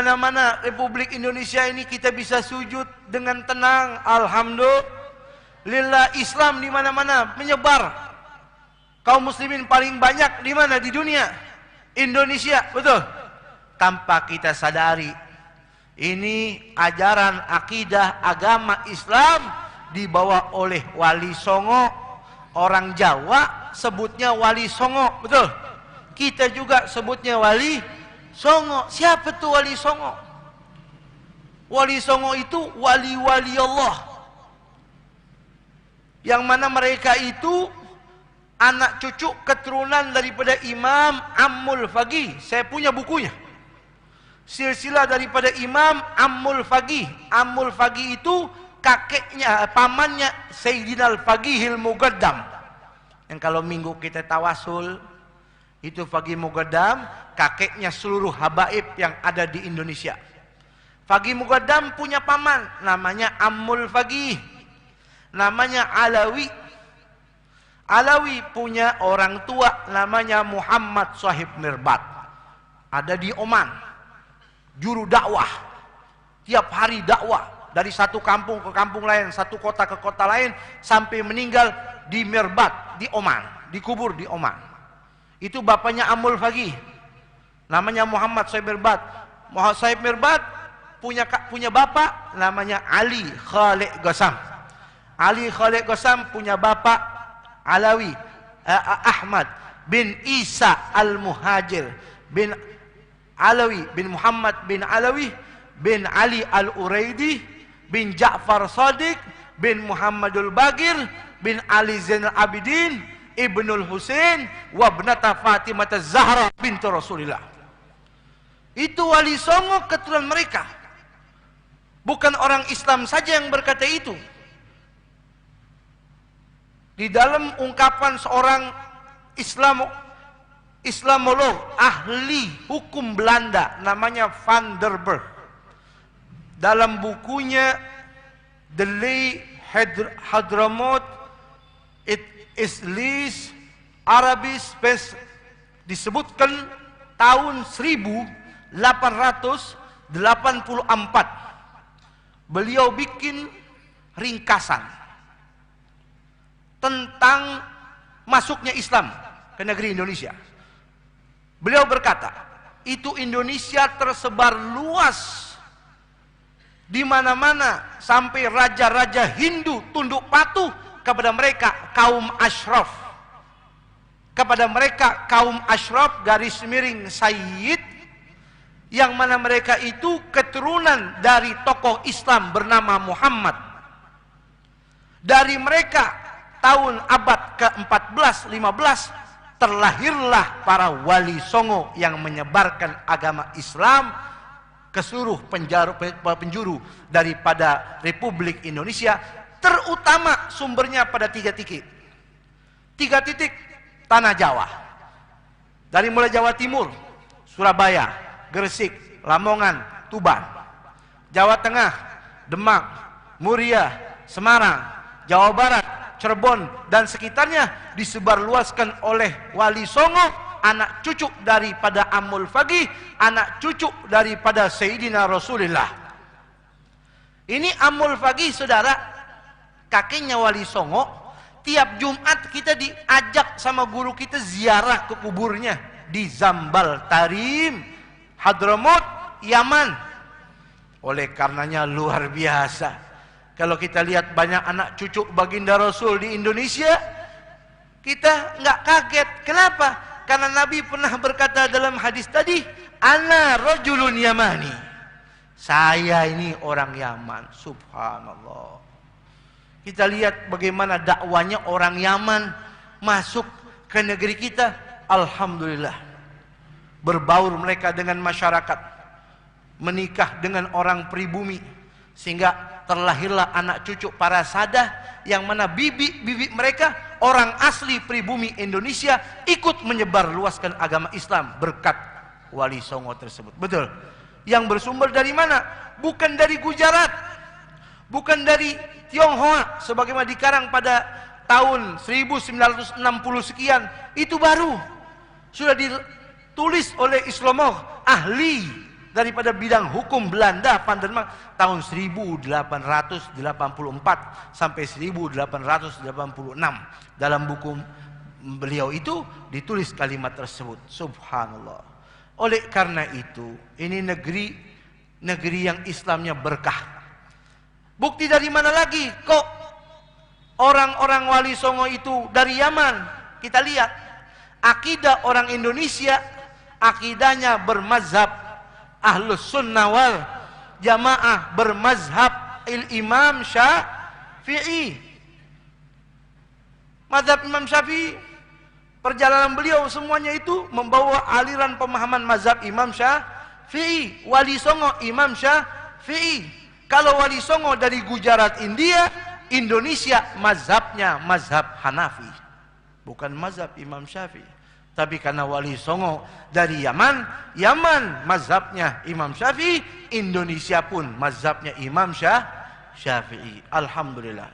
Mana-mana Republik Indonesia ini kita bisa sujud dengan tenang. Alhamdulillah, Islam di mana-mana menyebar. Kaum muslimin paling banyak di mana? Di dunia. Indonesia, betul. Tanpa kita sadari, ini ajaran akidah agama Islam dibawa oleh Wali Songo. Orang Jawa sebutnya Wali Songo, betul. Kita juga sebutnya Wali Songo. Siapa tuh Wali Songo? Wali Songo itu wali-wali Allah, yang mana mereka itu anak cucu keturunan daripada Imam Ammul Faqih. Saya punya bukunya, silsilah daripada Imam Ammul Faqih. Ammul Faqih itu kakeknya, pamannya Sayyidina Al-Faqihil Muqaddam. Yang kalau minggu kita tawasul, itu Faqih Muqaddam, kakeknya seluruh habaib yang ada di Indonesia. Faqih Muqaddam punya paman, namanya Ammul Faqih, namanya Alawi. Alawi punya orang tua, namanya Muhammad Sahib Mirbat. Ada di Oman, juru dakwah. Tiap hari dakwah, dari satu kampung ke kampung lain, satu kota ke kota lain, sampai meninggal di Mirbat, di Oman, dikubur di Oman. Itu bapaknya Ammul Faqih, namanya Muhammad Sahib Mirbat. Muhammad Sahib Mirbat punya bapak namanya Ali Khalid Qassam. Ali Khalid Qassam punya bapak Alawi, Ahmad bin Isa Al-Muhajir bin Alawi bin Muhammad bin Alawi bin Ali Al-Uraidi bin Ja'far Shadiq bin Muhammadul Bagir bin Ali Zainal Abidin Ibnul Husain wa ibnata Fatimah Zahra bintu Rasulillah. Itu Wali Songo keturunan mereka. Bukan orang Islam saja yang berkata itu. Di dalam ungkapan seorang Islamolog ahli hukum Belanda namanya Van der Berg, dalam bukunya The Lay Hadramaut Islis Arabis Space, disebutkan tahun 1884 beliau bikin ringkasan tentang masuknya Islam ke negeri Indonesia. Beliau berkata, itu Indonesia tersebar luas di mana-mana, sampai raja-raja Hindu tunduk patuh kepada mereka kaum asyraf. Kepada mereka kaum asyraf garis miring Sayyid, yang mana mereka itu keturunan dari tokoh Islam bernama Muhammad. Dari mereka tahun abad ke-14-15 terlahirlah para Wali Songo yang menyebarkan agama Islam ke seluruh penjuru daripada Republik Indonesia. Terutama sumbernya pada 3 titik. 3 titik tanah Jawa. Dari mulai Jawa Timur, Surabaya, Gresik, Lamongan, Tuban. Jawa Tengah, Demak, Muria, Semarang, Jawa Barat, Cirebon dan sekitarnya disebarluaskan oleh Wali Songo, anak cucu daripada Ammul Faqih, anak cucu daripada Sayyidina Rasulullah. Ini Ammul Faqih, saudara, kakeknya Wali Songo. Tiap Jumat kita diajak sama guru kita ziarah ke kuburnya di Zambal Tarim, Hadramaut, Yaman. Oleh karenanya luar biasa kalau kita lihat banyak anak cucu baginda Rasul di Indonesia, kita nggak kaget. Kenapa? Karena Nabi pernah berkata dalam hadis tadi, ana rajulun yamani, saya ini orang Yaman. Subhanallah. Kita lihat bagaimana dakwanya orang Yaman masuk ke negeri kita. Alhamdulillah, berbaur mereka dengan masyarakat, menikah dengan orang pribumi, sehingga terlahirlah anak cucu para sadah, yang mana bibi-bibi mereka orang asli pribumi Indonesia, ikut menyebar luaskan agama Islam berkat Wali Songo tersebut. Betul. Yang bersumber dari mana? Bukan dari Gujarat, bukan dari Tionghoa sebagaimana dikarang pada tahun 1960 sekian. Itu baru sudah ditulis oleh Islamolog ahli daripada bidang hukum Belanda Van der Mark tahun 1884 sampai 1886. Dalam buku beliau itu ditulis kalimat tersebut. Subhanallah. Oleh karena itu, ini negeri yang Islamnya berkah. Bukti dari mana lagi? Kok orang-orang Wali Songo itu dari Yaman? Kita lihat akidah orang Indonesia, akidahnya bermazhab Ahlus Sunnah wal Jamaah, bermazhab Imam Syafi'i. Mazhab Imam Syafi'i, perjalanan beliau semuanya itu membawa aliran pemahaman mazhab Imam Syafi'i. Wali Songo Imam Syafi'i. Kalau Wali Songo dari Gujarat, India, Indonesia mazhabnya mazhab Hanafi, bukan mazhab Imam Syafi'i. Tapi karena Wali Songo dari Yaman, Yaman mazhabnya Imam Syafi'i, Indonesia pun mazhabnya Imam Syafi'i. Alhamdulillah.